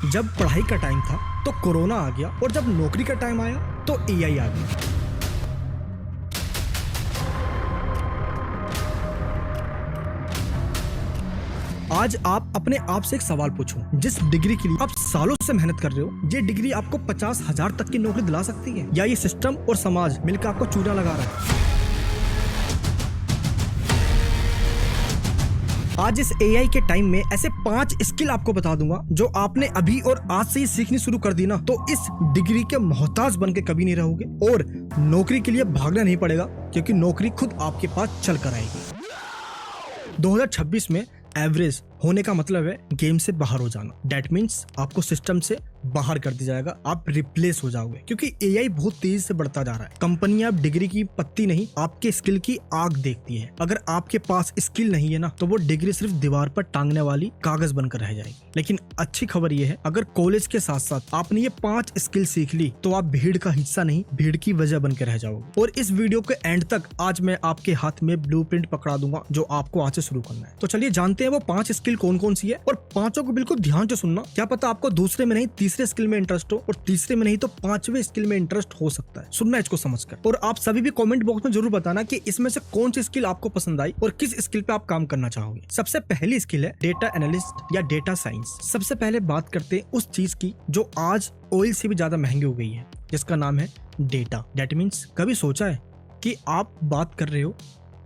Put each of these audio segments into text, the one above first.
जब पढ़ाई का टाइम था तो कोरोना आ गया, और जब नौकरी का टाइम आया तो एआई आ गया। आज आप अपने आप से एक सवाल पूछो, जिस डिग्री के लिए आप सालों से मेहनत कर रहे हो, ये डिग्री आपको 50,000 तक की नौकरी दिला सकती है, या ये सिस्टम और समाज मिलकर आपको चूना लगा रहा है? आज इस एआई के टाइम में ऐसे 5 स्किल आपको बता दूंगा जो आपने अभी और आज से ही सीखनी शुरू कर दी ना, तो इस डिग्री के मोहताज बन के कभी नहीं रहोगे और नौकरी के लिए भागना नहीं पड़ेगा, क्योंकि नौकरी खुद आपके पास चल कर आएगी। 2026 में एवरेज होने का मतलब है गेम से बाहर हो जाना। दैट मीन्स आपको सिस्टम से बाहर कर दिया जाएगा, आप रिप्लेस हो जाओगे, क्योंकि एआई बहुत तेजी से बढ़ता जा रहा है। कंपनियां अब डिग्री की पत्ती नहीं, आपके स्किल की आग देखती है। अगर आपके पास स्किल नहीं है ना, तो वो डिग्री सिर्फ दीवार पर टांगने वाली कागज बनकर रह जाएगी। लेकिन अच्छी खबर ये है, अगर कॉलेज के साथ साथ आपने ये 5 स्किल सीख ली तो आप भीड़ का हिस्सा नहीं, भीड़ की वजह बनकर रह जाओगे। और इस वीडियो के एंड तक आज मैं आपके हाथ में ब्लूप्रिंट पकड़ा दूंगा जो आपको आज से शुरू करना है। तो चलिए जानते हैं वो 5 स्किल कौन कौन सी है, और 5 को बिल्कुल ध्यान से सुनना। क्या पता आपको दूसरे में नहीं तीसरे स्किल में इंटरेस्ट हो, और तीसरे में नहीं तो 5वें स्किल में इंटरेस्ट हो सकता है। सुनना इसको समझकर। और आप सभी भी कमेंट बॉक्स में जरूर बताना कि इसमें से कौन सी स्किल आपको पसंद आई और किस स्किल पे आप काम करना चाहोगे। सबसे पहली स्किल है डेटा एनालिस्ट या डेटा साइंस। सबसे पहले बात करते हैं उस चीज की जो आज ऑयल से भी ज्यादा महंगी हो गई है, जिसका नाम है डेटा। दैट मीन्स कभी सोचा है कि आप बात कर रहे हो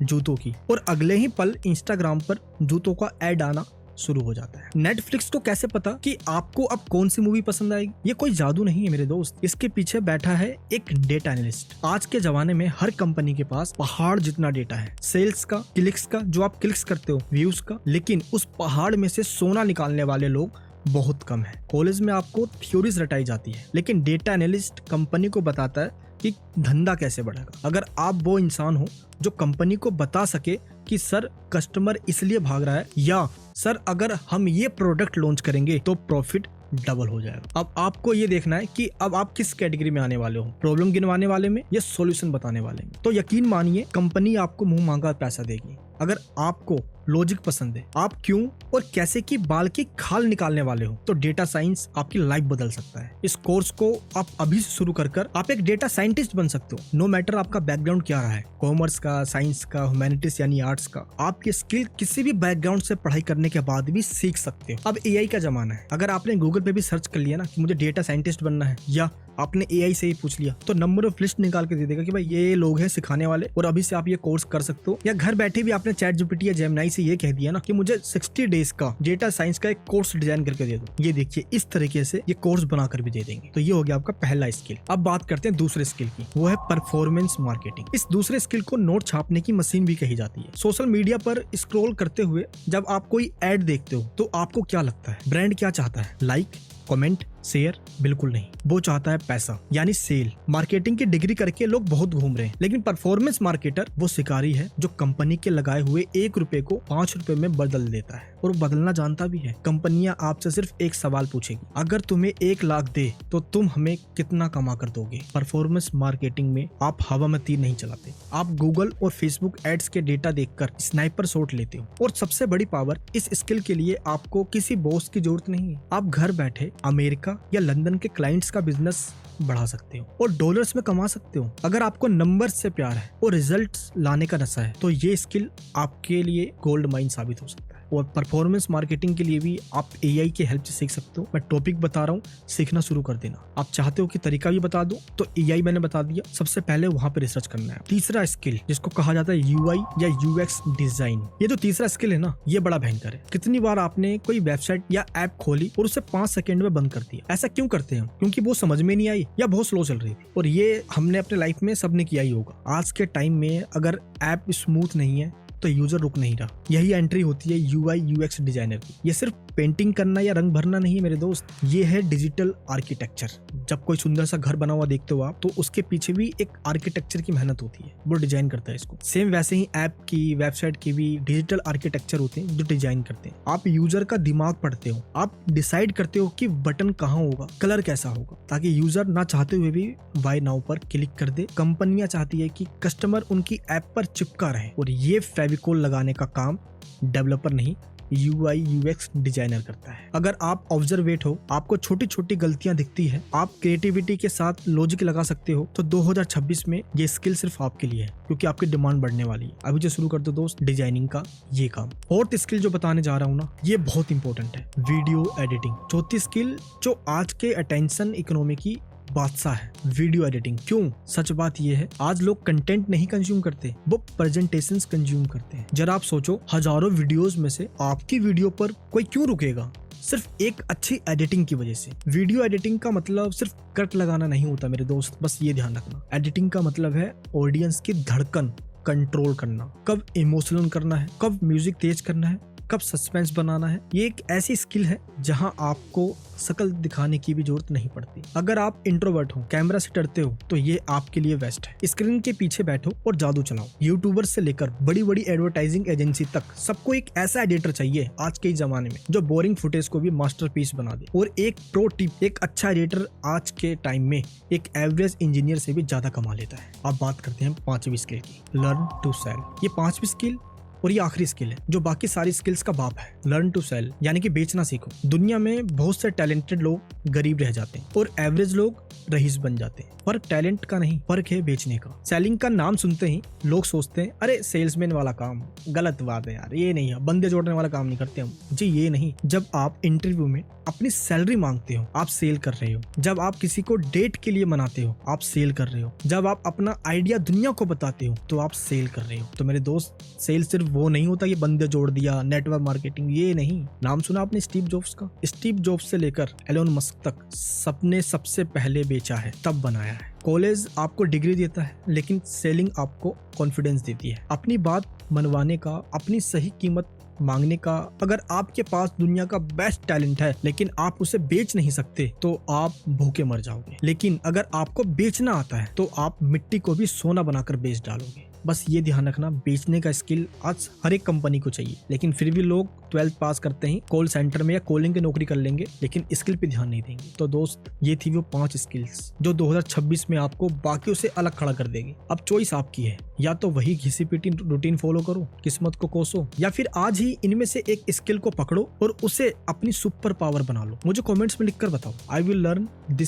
जूतों की और अगले ही पल इंस्टाग्राम पर जूतों का ऐड आना शुरू हो जाता है। नेटफ्लिक्स को कैसे पता कि आपको अब कौन सी मूवी पसंद आएगी? ये कोई जादू नहीं है मेरे दोस्त, इसके पीछे बैठा है एक डेटा एनालिस्ट। आज के जमाने में हर कंपनी के पास पहाड़ जितना डेटा है, सेल्स का, क्लिक्स का, जो आप क्लिक्स करते हो, व्यूज का, लेकिन उस पहाड़ में से सोना निकालने वाले लोग बहुत कम है। कॉलेज में आपको थ्योरीज रटाई जाती है, लेकिन डेटा एनालिस्ट कंपनी को बताता है कि धंधा कैसे बढ़ेगा। अगर आप वो इंसान हो जो कंपनी को बता सके कि सर कस्टमर इसलिए भाग रहा है, या सर अगर हम ये प्रोडक्ट लॉन्च करेंगे तो प्रॉफिट डबल हो जाएगा। अब आपको ये देखना है कि अब आप किस कैटेगरी में आने वाले हो, प्रॉब्लम गिनवाने वाले में या सॉल्यूशन बताने वाले में। तो यकीन मानिए कंपनी आपको मुंह मांगा पैसा देगी। अगर आपको लॉजिक पसंद है, आप क्यों और कैसे की बाल की खाल निकालने वाले हो, तो डेटा साइंस आपकी लाइफ बदल सकता है। इस कोर्स को आप अभी से शुरू कर आप एक डेटा साइंटिस्ट बन सकते हो। नो मैटर आपका बैकग्राउंड क्या रहा है, कॉमर्स का, साइंस का, ह्यूमैनिटीज यानी आर्ट्स का, आप ये स्किल किसी भी बैकग्राउंड से पढ़ाई करने के बाद भी सीख सकते हो। अब एआई का जमाना है। अगर आपने गूगल पे भी सर्च कर लिया ना कि मुझे डेटा साइंटिस्ट बनना है, या आपने एआई से ही पूछ लिया, तो नंबर ऑफ लिस्ट निकाल के दे देगा कि भाई ये लोग हैं सिखाने वाले और अभी से आप ये कोर्स कर सकते हो। या घर बैठे भी आपने चैट जीपीटी या जेमिनी से ये कह दिया ना कि मुझे 60 डेज का डेटा साइंस का एक कोर्स डिजाइन करके दे दो, ये देखिए इस तरीके से ये कोर्स बनाकर भी दे देंगे। तो ये हो गया आपका पहला स्किल। अब बात करते हैं दूसरे स्किल की, वो है परफॉर्मेंस मार्केटिंग। इस दूसरे स्किल को नोट छापने की मशीन भी कही जाती है। सोशल मीडिया पर स्क्रॉल करते हुए जब आप कोई एड देखते हो तो आपको क्या लगता है ब्रांड क्या चाहता है? Like, comment, share? बिल्कुल नहीं, वो चाहता है पैसा, यानी सेल। मार्केटिंग की डिग्री करके लोग बहुत घूम रहे हैं, लेकिन परफॉर्मेंस मार्केटर वो शिकारी है जो कंपनी के लगाए हुए 1 रुपए को 5 रुपए में बदल देता है, और बदलना जानता भी है। कंपनियां आपसे सिर्फ एक सवाल पूछेगी, अगर तुम्हें 1 लाख दे तो तुम हमें कितना कमा कर दोगे? परफॉर्मेंस मार्केटिंग में आप हवा में तीर नहीं चलाते, आप गूगल और फेसबुक एड्स के डेटा देखकर स्नाइपर शॉट लेते हो। और सबसे बड़ी पावर, इस स्किल के लिए आपको किसी बॉस की जरूरत नहीं है। आप घर बैठे अमेरिका या लंदन के क्लाइंट्स का बिजनेस बढ़ा सकते हो और डॉलर्स में कमा सकते हो। अगर आपको नंबर्स से प्यार है और रिजल्ट्स लाने का नशा है, तो ये स्किल आपके लिए गोल्ड माइन साबित हो सकता है। और परफॉर्मेंस मार्केटिंग के लिए भी आप एआई के हेल्प से सीख सकते हो। मैं टॉपिक बता रहा हूँ, सीखना शुरू कर देना। आप चाहते हो कि तरीका भी बता दूं, तो एआई मैंने बता दिया, सबसे पहले वहां पे रिसर्च करना है। तीसरा स्किल जिसको कहा जाता है यूआई या यूएक्स डिजाइन, ये जो तीसरा स्किल है ना, ये बड़ा भयंकर है। कितनी बार आपने कोई वेबसाइट या ऐप खोली और उसे 5 सेकंड में बंद कर दिया? ऐसा क्यों करते हैं? क्योंकि वो समझ में नहीं आई या बहुत स्लो चल रही थी। और ये हमने अपने लाइफ में सबने किया ही होगा। आज के टाइम में अगर ऐप स्मूथ नहीं है तो यूजर रुक नहीं रहा। यही एंट्री होती है यूआई यूएक्स डिजाइनर की। ये सिर्फ पेंटिंग करना या रंग भरना नहीं है मेरे दोस्त, ये है डिजिटल आर्किटेक्चर। जब कोई सुंदर सा घर बना हुआ देखते हो आप, तो उसके पीछे भी एक आर्किटेक्चर की मेहनत होती है, वो डिजाइन करता है इसको। सेम वैसे ही ऐप की, वेबसाइट की भी डिजिटल आर्किटेक्चर होते हैं जो डिजाइन करते हैं। आप यूजर का दिमाग पढ़ते हो, आप डिसाइड करते हो कि बटन कहाँ होगा, कलर कैसा होगा, ताकि यूजर ना चाहते हुए भी बाय नाउ पर क्लिक कर दे। कंपनियां चाहती है कि कस्टमर उनकी ऐप पर चिपका रहे, और ये फेविकोल लगाने का काम डेवलपर नहीं UI UX डिजाइनर करता है। अगर आप ऑब्जर्वेट हो, आपको छोटी छोटी गलतियां दिखती है, आप क्रिएटिविटी के साथ लॉजिक लगा सकते हो, तो 2026 में ये स्किल सिर्फ आपके लिए है, क्योंकि आपकी डिमांड बढ़ने वाली है। अभी जो शुरू कर दो दोस्त डिजाइनिंग का ये काम। फोर्थ स्किल जो बताने जा रहा हूँ ना, ये बहुत इंपॉर्टेंट है, वीडियो एडिटिंग। चौथी स्किल जो आज के अटेंशन इकोनॉमी की बादशाह है, वीडियो एडिटिंग। क्यों? सच बात यह है, आज लोग कंटेंट नहीं कंज्यूम करते, वो प्रेजेंटेशंस कंज्यूम करते हैं। जरा आप सोचो, हजारों वीडियोस में से आपकी वीडियो पर कोई क्यों रुकेगा? सिर्फ एक अच्छी एडिटिंग की वजह से। वीडियो एडिटिंग का मतलब सिर्फ कट लगाना नहीं होता मेरे दोस्त, बस ये ध्यान रखना। एडिटिंग का मतलब है ऑडियंस की धड़कन कंट्रोल करना, कब इमोशनल करना है, कब म्यूजिक तेज करना है, कब सस्पेंस बनाना है। ये एक ऐसी स्किल है जहां आपको शकल दिखाने की भी जरूरत नहीं पड़ती। अगर आप इंट्रोवर्ट हो, कैमरा से डरते हो, तो ये आपके लिए बेस्ट है। स्क्रीन के पीछे बैठो और जादू चलाओ। यूट्यूबर से लेकर बड़ी बड़ी एडवर्टाइजिंग एजेंसी तक सबको एक ऐसा एडिटर चाहिए आज के जमाने में जो बोरिंग फुटेज को भी मास्टरपीस बना दे। और एक प्रो टिप, एक अच्छा एडिटर आज के टाइम में एक एवरेज इंजीनियर से भी ज्यादा कमा लेता है। अब बात करते हैं 5वीं स्किल की, लर्न टू सेल। ये 5वीं स्किल और ये आखिरी स्किल है जो बाकी सारी स्किल्स का बाप है। लर्न टू सेल यानी कि बेचना सीखो। दुनिया में बहुत से टैलेंटेड लोग गरीब रह जाते हैं और एवरेज लोग रईस बन जाते हैं। फर्क टैलेंट का नहीं, फर्क है बेचने का। सेलिंग का नाम सुनते ही लोग सोचते हैं अरे सेल्समैन वाला काम, गलत बात है यार, ये नहीं है, बंदे जोड़ने वाला काम नहीं करते हम जी। ये नहीं, जब आप इंटरव्यू में अपनी सैलरी मांगते हो, आप सेल कर रहे हो। जब आप किसी को डेट के लिए मनाते हो, आप सेल कर रहे हो। जब आप अपना आइडिया दुनिया को बताते हो, तो आप सेल कर रहे हो। तो मेरे दोस्त, सेल सिर्फ वो नहीं होता कि बंदे जोड़ दिया, नेटवर्क मार्केटिंग, ये नहीं। नाम सुना आपने स्टीव जॉब्स का? स्टीव जॉब्स से लेकर एलोन मस्क तक सबने सबसे पहले बेचा है, तब बनाया है। कॉलेज आपको डिग्री देता है, लेकिन सेलिंग आपको कॉन्फिडेंस देती है, अपनी बात मनवाने का, अपनी सही कीमत मांगने का। अगर आपके पास दुनिया का बेस्ट टैलेंट है लेकिन आप उसे बेच नहीं सकते, तो आप भूखे मर जाओगे। लेकिन अगर आपको बेचना आता है, तो आप मिट्टी को भी सोना बनाकर बेच डालोगे। बस ये ध्यान रखना, बेचने का स्किल आज हर एक कंपनी को चाहिए, लेकिन फिर भी लोग 12th पास करते ही कॉल सेंटर में या कॉलिंग की नौकरी कर लेंगे, लेकिन स्किल पे ध्यान नहीं देंगे। तो दोस्त, ये थी वो 5 स्किल्स जो 2026 में आपको बाकियों से अलग खड़ा कर देगी। अब चॉइस आपकी है, या तो वही घिसी पिटी रूटीन फॉलो करो, किस्मत को कोसो, या फिर आज ही इनमें से एक स्किल को पकड़ो और उसे अपनी सुपर पावर बना लो। मुझे कमेंट्स में लिखकर बताओ, आई विल लर्न दिस